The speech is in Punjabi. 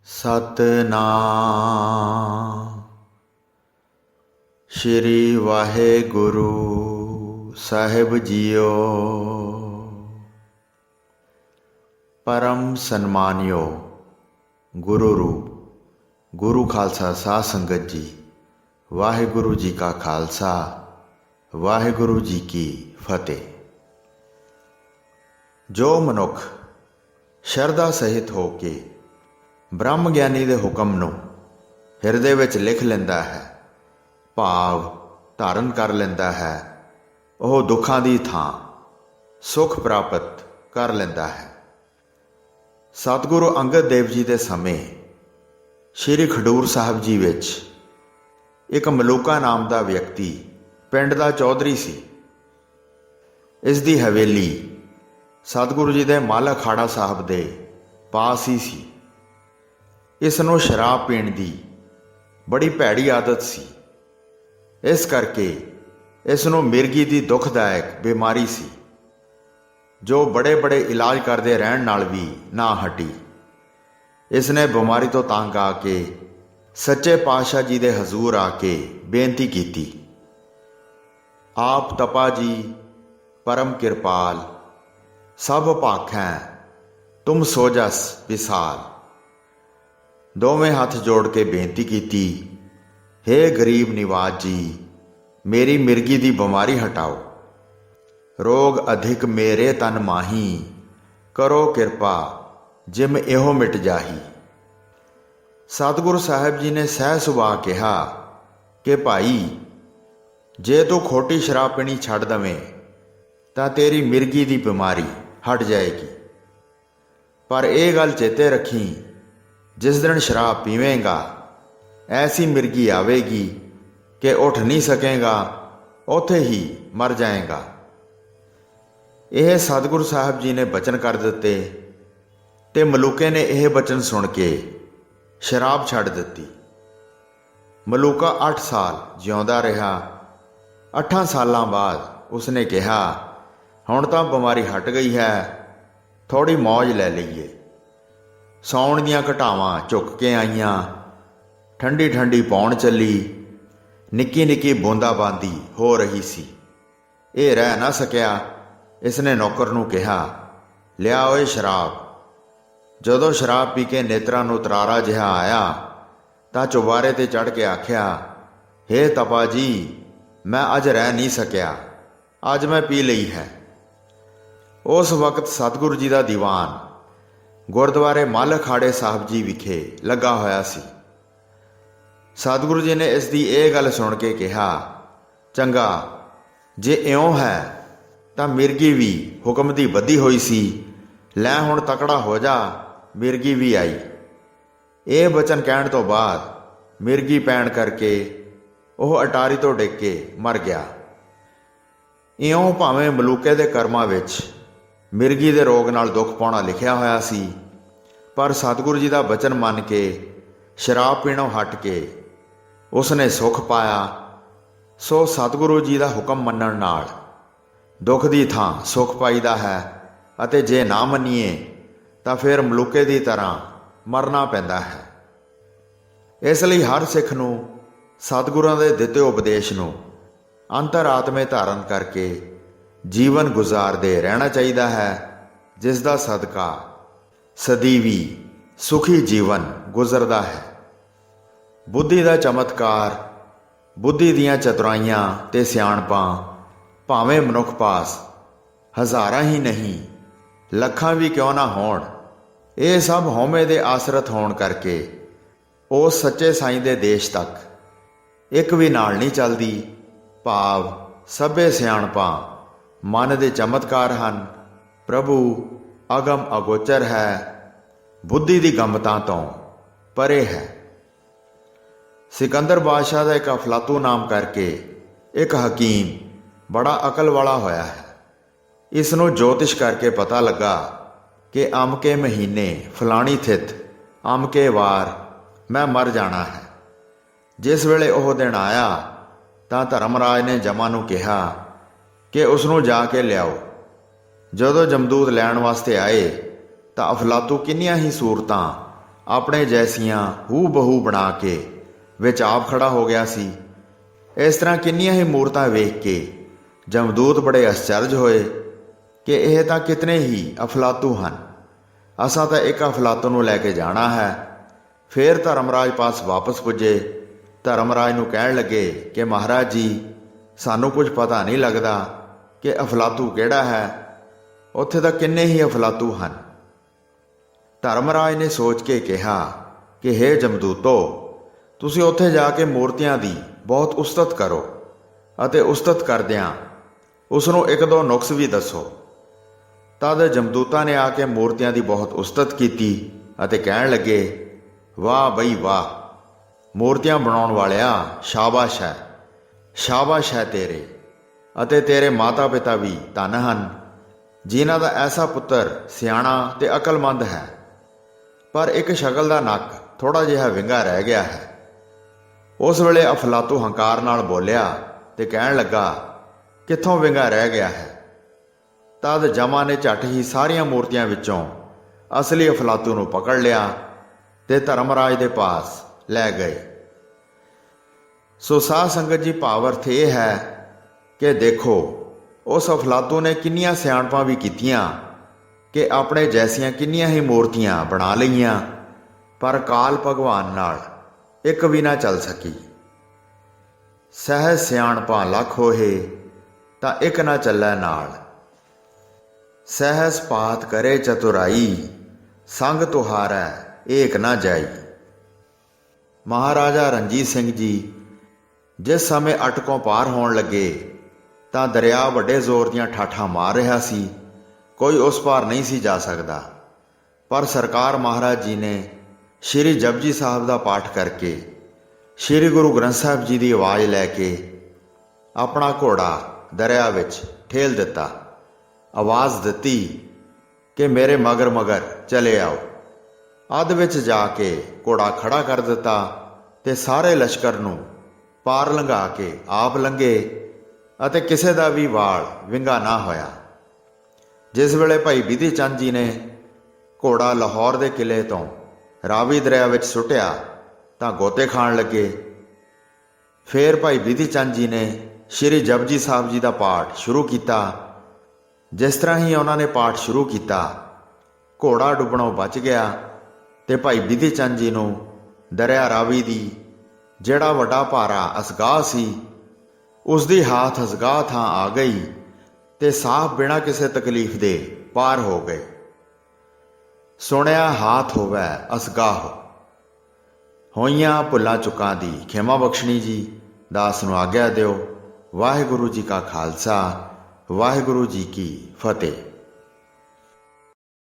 ਸਤਨਾਮ ਸ਼੍ਰੀ ਵਾਹਿਗੁਰੂ ਸਾਹਿਬ ਜੀਓ। परम सन्मानियो गुरु रूप गुरु खालसा साध संगत जी, वाहिगुरु जी का खालसा वाहिगुरु जी की फतेह। जो मनुख शरदा सहित हो के ब्रह्म ਗਿਆਨੀ ਦੇ ਹੁਕਮ ਨੂੰ ਹਿਰਦੇ ਵਿੱਚ ਲਿਖ ਲੈਂਦਾ ਹੈ, ਭਾਵ ਧਾਰਨ ਕਰ ਲੈਂਦਾ ਹੈ, ਉਹ ਦੁੱਖਾਂ ਦੀ ਥਾਂ ਸੁਖ ਪ੍ਰਾਪਤ ਕਰ ਲੈਂਦਾ ਹੈ। ਸਤਿਗੁਰੂ ਅੰਗਦ ਦੇਵ ਜੀ ਦੇ ਸਮੇਂ ਸ਼੍ਰੀ ਖਡੂਰ ਸਾਹਿਬ ਜੀ ਵਿੱਚ ਇੱਕ ਮਲੂਕਾ ਨਾਮ ਦਾ ਵਿਅਕਤੀ ਪਿੰਡ ਦਾ ਚੌਧਰੀ ਸੀ। ਇਸ ਦੀ ਹਵੇਲੀ ਸਤਿਗੁਰੂ ਜੀ ਦੇ ਮਾਲ ਅਖਾੜਾ ਸਾਹਿਬ ਦੇ ਪਾਸ ਹੀ ਸੀ। ਇਸ ਨੂੰ ਸ਼ਰਾਬ ਪੀਣ ਦੀ ਬੜੀ ਭੈੜੀ ਆਦਤ ਸੀ। ਇਸ ਕਰਕੇ ਇਸ ਨੂੰ ਮਿਰਗੀ ਦੀ ਦੁਖਦਾਇਕ ਬਿਮਾਰੀ ਸੀ, ਜੋ ਬੜੇ ਬੜੇ ਇਲਾਜ ਕਰਦੇ ਰਹਿਣ ਨਾਲ ਵੀ ਨਾ ਹਟੀ। ਇਸ ਨੇ ਬਿਮਾਰੀ ਤੋਂ ਤੰਗ ਆ ਕੇ ਸੱਚੇ ਪਾਤਸ਼ਾਹ ਜੀ ਦੇ ਹਜ਼ੂਰ ਆ ਕੇ ਬੇਨਤੀ ਕੀਤੀ, ਆਪ ਤਪਾ ਜੀ ਪਰਮ ਕਿਰਪਾਲ, ਸਭ ਭਾਖੈ ਤੁਮ ਸੋਜਸ ਵਿਸਾਲ। ਦੋਵੇਂ ਹੱਥ ਜੋੜ ਕੇ ਬੇਨਤੀ ਕੀਤੀ, ਹੇ ਗਰੀਬ ਨਿਵਾਜ ਜੀ, ਮੇਰੀ ਮਿਰਗੀ ਦੀ ਬਿਮਾਰੀ ਹਟਾਓ। ਰੋਗ ਅਧਿਕ ਮੇਰੇ ਤਨ ਮਾਹੀ, ਕਰੋ ਕਿਰਪਾ ਜਿਮ ਇਹੋ ਮਿਟ ਜਾਹੀ। ਸਤਿਗੁਰੂ ਸਾਹਿਬ ਜੀ ਨੇ ਸਹਿ ਸੁਭਾਅ ਕਿਹਾ ਕਿ ਭਾਈ, ਜੇ ਤੂੰ ਖੋਟੀ ਸ਼ਰਾਬ ਪੀਣੀ ਛੱਡ ਦਵੇਂ ਤਾਂ ਤੇਰੀ ਮਿਰਗੀ ਦੀ ਬਿਮਾਰੀ ਹਟ ਜਾਏਗੀ। ਪਰ ਇਹ ਗੱਲ ਚੇਤੇ ਰੱਖੀ, ਜਿਸ ਦਿਨ ਸ਼ਰਾਬ ਪੀਵੇਂਗਾ ਐਸੀ ਮਿਰਗੀ ਆਵੇਗੀ ਕਿ ਉੱਠ ਨਹੀਂ ਸਕੇਗਾ, ਉੱਥੇ ਹੀ ਮਰ ਜਾਏਗਾ। ਇਹ ਸਤਿਗੁਰੂ ਸਾਹਿਬ ਜੀ ਨੇ ਬਚਨ ਕਰ ਦਿੱਤੇ ਤੇ ਮਲੂਕੇ ਨੇ ਇਹ ਬਚਨ ਸੁਣ ਕੇ ਸ਼ਰਾਬ ਛੱਡ ਦਿੱਤੀ। ਮਲੂਕਾ 8 ਸਾਲ ਜਿਉਂਦਾ ਰਿਹਾ। 8 ਸਾਲਾਂ ਬਾਅਦ ਉਸਨੇ ਕਿਹਾ, ਹੁਣ ਤਾਂ ਬਿਮਾਰੀ ਹਟ ਗਈ ਹੈ, ਥੋੜ੍ਹੀ ਮੌਜ ਲੈ ਲਈਏ। ਸਾਉਣ ਦੀਆਂ ਘਟਾਵਾਂ ਝੁੱਕ ਕੇ ਆਈਆਂ, ਠੰਡੀ ਠੰਡੀ ਪੌਣ ਚੱਲੀ, ਨਿੱਕੀ ਨਿੱਕੀ ਬੂੰਦਾਬਾਂਦੀ ਹੋ ਰਹੀ ਸੀ। ਇਹ ਰਹਿ ਨਾ ਸਕਿਆ। ਇਸ ਨੇ ਨੌਕਰ ਨੂੰ ਕਿਹਾ, ਲਿਆ ਓਏ ਸ਼ਰਾਬ। ਜਦੋਂ ਸ਼ਰਾਬ ਪੀ ਕੇ ਨੇਤਰਾਂ ਨੂੰ ਤਰਾਰਾ ਜਿਹਾ ਆਇਆ ਤਾਂ ਚੁਬਾਰੇ 'ਤੇ ਚੜ੍ਹ ਕੇ ਆਖਿਆ, ਹੇ ਤਪਾ ਜੀ, ਮੈਂ ਅੱਜ ਰਹਿ ਨਹੀਂ ਸਕਿਆ, ਅੱਜ ਮੈਂ ਪੀ ਲਈ ਹੈ। ਉਸ ਵਕਤ ਸਤਿਗੁਰੂ ਜੀ ਦਾ ਦੀਵਾਨ ਗੁਰਦੁਆਰੇ ਮਾਲ ਅਖਾੜੇ ਸਾਹਿਬ ਜੀ ਵਿਖੇ ਲੱਗਾ ਹੋਇਆ ਸੀ। ਸਤਿਗੁਰੂ ਜੀ ਨੇ ਇਸ ਦੀ ਇਹ ਗੱਲ ਸੁਣ ਕੇ ਕਿਹਾ, ਚੰਗਾ, ਜੇ ਇਉਂ ਹੈ ਤਾਂ ਮਿਰਗੀ ਵੀ ਹੁਕਮ ਦੀ ਬੱਧੀ ਹੋਈ ਸੀ, ਲੈ ਹੁਣ ਤਕੜਾ ਹੋ ਜਾ, ਮਿਰਗੀ ਵੀ ਆਈ। ਇਹ ਬਚਨ ਕਹਿਣ ਤੋਂ ਬਾਅਦ ਮਿਰਗੀ ਪੈਣ ਕਰਕੇ ਉਹ ਅਟਾਰੀ ਤੋਂ ਡਿੱਗ ਕੇ ਮਰ ਗਿਆ। ਇਉਂ ਭਾਵੇਂ ਮਲੂਕੇ ਦੇ ਕਰਮਾਂ ਵਿੱਚ ਮਿਰਗੀ ਦੇ ਰੋਗ ਨਾਲ ਦੁੱਖ ਪਾਉਣਾ ਲਿਖਿਆ ਹੋਇਆ ਸੀ, ਪਰ ਸਤਿਗੁਰੂ ਜੀ ਦਾ ਬਚਨ ਮੰਨ ਕੇ ਸ਼ਰਾਬ ਪੀਣੋਂ ਹਟ ਕੇ ਉਸ ਨੇ ਸੁੱਖ ਪਾਇਆ। ਸੋ ਸਤਿਗੁਰੂ ਜੀ ਦਾ ਹੁਕਮ ਮੰਨਣ ਨਾਲ ਦੁੱਖ ਦੀ ਥਾਂ ਸੁੱਖ ਪਾਈਦਾ ਹੈ, ਅਤੇ ਜੇ ਨਾ ਮੰਨੀਏ ਤਾਂ ਫਿਰ ਮਲੂਕੇ ਦੀ ਤਰ੍ਹਾਂ ਮਰਨਾ ਪੈਂਦਾ ਹੈ। ਇਸ ਲਈ ਹਰ ਸਿੱਖ ਨੂੰ ਸਤਿਗੁਰਾਂ ਦੇ ਦਿੱਤੇ ਉਪਦੇਸ਼ ਨੂੰ ਅੰਤਰਾਤਮੇ ਧਾਰਨ ਕਰਕੇ ਜੀਵਨ ਗੁਜ਼ਾਰਦੇ ਰਹਿਣਾ ਚਾਹੀਦਾ ਹੈ, ਜਿਸ ਦਾ ਸਦਕਾ ਸਦੀਵੀ ਸੁਖੀ ਜੀਵਨ ਗੁਜ਼ਰਦਾ ਹੈ। ਬੁੱਧੀ ਦਾ ਚਮਤਕਾਰ, ਬੁੱਧੀ ਦੀਆਂ ਚਤੁਰਾਈਆਂ ਤੇ ਸਿਆਣਪਾਂ ਭਾਵੇਂ ਮਨੁੱਖ ਪਾਸ ਹਜ਼ਾਰਾਂ ਹੀ ਨਹੀਂ ਲੱਖਾਂ ਵੀ ਕਿਉਂ ਨਾ ਹੋਣ, ਇਹ ਸਭ ਹਉਮੈ ਦੇ ਆਸਰਤ ਹੋਣ ਕਰਕੇ ਉਸ ਸੱਚੇ ਸਾਈਂ ਦੇ ਦੇਸ਼ ਤੱਕ ਇੱਕ ਵੀ ਨਾਲ ਨਹੀਂ ਚੱਲਦੀ। ਭਾਵ ਸਭੇ ਸਿਆਣਪਾਂ ਮਨ ਦੇ ਚਮਤਕਾਰ ਹਨ। ਪ੍ਰਭੂ ਅਗਮ ਅਗੋਚਰ ਹੈ, ਬੁੱਧੀ ਦੀ ਗੰਮਤਾਂ ਤੋਂ ਪਰੇ ਹੈ। ਸਿਕੰਦਰ ਬਾਦਸ਼ਾਹ ਦਾ ਇੱਕ ਅਫਲਾਤੂ ਨਾਮ ਕਰਕੇ ਇੱਕ ਹਕੀਮ ਬੜਾ ਅਕਲ ਵਾਲਾ ਹੋਇਆ ਹੈ। ਇਸ ਨੂੰ ਜੋਤਿਸ਼ ਕਰਕੇ ਪਤਾ ਲੱਗਾ ਕਿ ਅਮਕੇ ਮਹੀਨੇ ਫਲਾਣੀ ਥਿਤ ਅਮਕੇ ਵਾਰ ਮੈਂ ਮਰ ਜਾਣਾ ਹੈ। ਜਿਸ ਵੇਲੇ ਉਹ ਦਿਨ ਆਇਆ ਤਾਂ ਧਰਮਰਾਜ ਨੇ ਜਮਾਂ ਨੂੰ ਕਿਹਾ ਕਿ ਉਸ ਨੂੰ ਜਾ ਕੇ ਲਿਆਓ। ਜਦੋਂ ਜਮਦੂਤ ਲੈਣ ਵਾਸਤੇ ਆਏ ਤਾਂ ਅਫਲਾਤੂ ਕਿੰਨੀਆਂ ਹੀ ਸੂਰਤਾਂ ਆਪਣੇ ਜੈਸੀਆਂ ਹੂ ਬਹੂ ਬਣਾ ਕੇ ਵਿੱਚ ਆਪ ਖੜਾ ਹੋ ਗਿਆ ਸੀ। ਇਸ ਤਰ੍ਹਾਂ ਕਿੰਨੀਆਂ ਹੀ ਮੂਰਤਾਂ ਵੇਖ ਕੇ ਜਮਦੂਤ ਬੜੇ ਅਚਰਜ ਹੋਏ ਕਿ ਇਹ ਤਾਂ ਕਿਤਨੇ ਹੀ ਅਫਲਾਤੂ ਹਨ। ਅਸਾਂ ਤਾਂ ਇੱਕ ਅਫਲਾਤੂ ਨੂੰ ਲੈ ਕੇ ਜਾਣਾ ਹੈ। ਫਿਰ ਧਰਮਰਾਜ ਪਾਸ ਵਾਪਸ ਪੁੱਜੇ। ਧਰਮਰਾਜ ਨੂੰ ਕਹਿਣ ਲੱਗੇ ਕਿ ਮਹਾਰਾਜ ਜੀ, ਸਾਨੂੰ ਕੁਝ ਪਤਾ ਨਹੀਂ ਲੱਗਦਾ ਕਿ ਅਫਲਾਤੂ ਕਿਹੜਾ ਹੈ। ਉੱਥੇ ਤਾਂ ਕਿੰਨੇ ਹੀ ਅਫਲਾਤੂ ਹਨ। ਧਰਮਰਾਜ ਨੇ ਸੋਚ ਕੇ ਕਿਹਾ ਕਿ ਹੇ ਜਮਦੂਤੋ, ਤੁਸੀਂ ਉੱਥੇ ਜਾ ਕੇ ਮੂਰਤੀਆਂ ਦੀ ਬਹੁਤ ਉਸਤਤ ਕਰੋ ਅਤੇ ਉਸਤਤ ਕਰਦਿਆਂ ਉਸ ਨੂੰ ਇੱਕ ਦੋ ਨੁਕਸ ਵੀ ਦੱਸੋ। ਤਦ ਜਮਦੂਤਾਂ ਨੇ ਆ ਕੇ ਮੂਰਤੀਆਂ ਦੀ ਬਹੁਤ ਉਸਤਤ ਕੀਤੀ ਅਤੇ ਕਹਿਣ ਲੱਗੇ, ਵਾਹ ਬਈ ਵਾਹ, ਮੂਰਤੀਆਂ ਬਣਾਉਣ ਵਾਲਿਆ, ਸ਼ਾਬਾਸ਼ ਹੈ, ਸ਼ਾਬਾਸ਼ ਹੈ ਤੇਰੇ, ਅਤੇ ਤੇਰੇ ਮਾਤਾ ਪਿਤਾ ਵੀ ਧੰਨ ਹਨ ਜਿਨ੍ਹਾਂ ਦਾ ਐਸਾ ਪੁੱਤਰ ਸਿਆਣਾ ਤੇ ਅਕਲਮੰਦ ਹੈ। ਪਰ ਇੱਕ ਸ਼ਕਲ ਦਾ ਨੱਕ ਥੋੜਾ ਜਿਹਾ ਵਿੰਗਾ ਰਹਿ ਗਿਆ ਹੈ। ਉਸ ਵੇਲੇ ਅਫਲਾਤੂ ਹੰਕਾਰ ਨਾਲ ਬੋਲਿਆ ਤੇ ਕਹਿਣ ਲੱਗਾ, ਕਿੱਥੋਂ ਵਿੰਗਾ ਰਹਿ ਗਿਆ ਹੈ। ਤਦ ਜਮਾ ਨੇ ਝੱਟ ਹੀ ਸਾਰੀਆਂ ਮੂਰਤੀਆਂ ਵਿੱਚੋਂ ਅਸਲੀ ਅਫਲਾਤੂ ਨੂੰ ਪਕੜ ਲਿਆ ਤੇ ਧਰਮਰਾਜ ਦੇ ਪਾਸ ਲੈ ਗਏ। ਸੋ ਸਾਧ ਸੰਗਤ ਜੀ, ਭਾਵ ਅਰਥ ਇਹ ਹੈ ਕਿ ਦੇਖੋ, ਉਸ ਅਫਲਾਤੂ ਨੇ ਕਿੰਨੀਆਂ ਸਿਆਣਪਾਂ ਵੀ ਕੀਤੀਆਂ ਕਿ ਆਪਣੇ ਜੈਸੀਆਂ ਕਿੰਨੀਆਂ ਹੀ ਮੂਰਤੀਆਂ ਬਣਾ ਲਈਆਂ, ਪਰ ਕਾਲ ਭਗਵਾਨ ਨਾਲ ਇੱਕ ਵੀ ਨਾ ਚੱਲ ਸਕੀ। ਸਹਿਜ ਸਿਆਣਪਾਂ ਲੱਖ ਹੋਏ ਤਾਂ ਇੱਕ ਨਾ ਚੱਲੈ ਨਾਲ। ਸਹਿਜ ਪਾਤ ਕਰੇ ਚਤੁਰਾਈ, ਸੰਗ ਤੁਹਾਰੈ ਏਕ ਨਾ ਜਾਈ। ਮਹਾਰਾਜਾ ਰਣਜੀਤ ਸਿੰਘ ਜੀ ਜਿਸ ਸਮੇਂ ਅਟਕੋਂ ਪਾਰ ਹੋਣ ਲੱਗੇ ਤਾਂ ਦਰਿਆ ਵੱਡੇ ਜ਼ੋਰ ਦੀਆਂ ਠਾਠਾਂ ਮਾਰ ਰਿਹਾ ਸੀ। ਕੋਈ ਉਸ ਪਾਰ ਨਹੀਂ ਸੀ ਜਾ ਸਕਦਾ। ਪਰ ਸਰਕਾਰ ਮਹਾਰਾਜ ਜੀ ਨੇ ਸ਼੍ਰੀ ਜਪਜੀ ਸਾਹਿਬ ਦਾ ਪਾਠ ਕਰਕੇ ਸ਼੍ਰੀ ਗੁਰੂ ਗ੍ਰੰਥ ਸਾਹਿਬ ਜੀ ਦੀ ਆਵਾਜ਼ ਲੈ ਕੇ ਆਪਣਾ ਘੋੜਾ ਦਰਿਆ ਵਿੱਚ ਠੇਲ ਦਿੱਤਾ। ਆਵਾਜ਼ ਦਿੱਤੀ ਕਿ ਮੇਰੇ ਮਗਰ ਮਗਰ ਚਲੇ ਆਓ। ਅੱਧ ਵਿੱਚ ਜਾ ਕੇ ਘੋੜਾ ਖੜਾ ਕਰ ਦਿੱਤਾ ਤੇ ਸਾਰੇ ਲਸ਼ਕਰ ਨੂੰ ਪਾਰ ਲੰਘਾ ਕੇ ਆਪ ਲੰਘੇ ਅਤੇ ਕਿਸੇ ਦਾ ਵੀ ਵਾਲ ਵਿੰਗਾ ਨਾ ਹੋਇਆ। ਜਿਸ ਵੇਲੇ ਭਾਈ ਬਿਧੀ ਚੰਦ ਜੀ ਨੇ ਘੋੜਾ ਲਾਹੌਰ ਦੇ ਕਿਲੇ ਤੋਂ ਰਾਵੀ ਦਰਿਆ ਵਿੱਚ ਸੁੱਟਿਆ ਤਾਂ ਗੋਤੇ ਖਾਣ ਲੱਗੇ। ਫਿਰ ਭਾਈ ਬਿਧੀ ਚੰਦ ਜੀ ਨੇ ਸ਼੍ਰੀ ਜਪਜੀ ਸਾਹਿਬ ਜੀ ਦਾ ਪਾਠ ਸ਼ੁਰੂ ਕੀਤਾ। ਜਿਸ ਤਰ੍ਹਾਂ ਹੀ ਉਹਨਾਂ ਨੇ ਪਾਠ ਸ਼ੁਰੂ ਕੀਤਾ, ਘੋੜਾ ਡੁੱਬਣੋਂ ਬਚ ਗਿਆ ਤੇ ਭਾਈ ਬਿਧੀ ਚੰਦ ਜੀ ਨੂੰ ਦਰਿਆ ਰਾਵੀ ਦੀ ਜਿਹੜਾ ਵੱਡਾ ਭਾਰਾ ਅਸਗਾਹ ਸੀ, ਉਸ ਦੀ ਹਾਥ ਅਸਗਾਹ ਥਾਂ ਆ ਗਈ ਤੇ ਸਾਫ਼ ਬਿਨਾਂ ਕਿਸੇ ਤਕਲੀਫ ਦੇ ਪਾਰ ਹੋ ਗਏ। ਸੁਣਿਆ ਹਾਥ ਹੋਵੇ ਅਸਗਾਹ। ਹੋਈਆਂ ਭੁੱਲਾਂ ਚੁੱਕਾਂ ਦੀ ਖਿਮਾ ਬਖਸ਼ਣੀ ਜੀ। ਦਾਸ ਨੂੰ ਆਗਿਆ ਦਿਓ। ਵਾਹਿਗੁਰੂ ਜੀ ਕਾ ਖਾਲਸਾ, ਵਾਹਿਗੁਰੂ ਜੀ ਕੀ ਫਤਿਹ।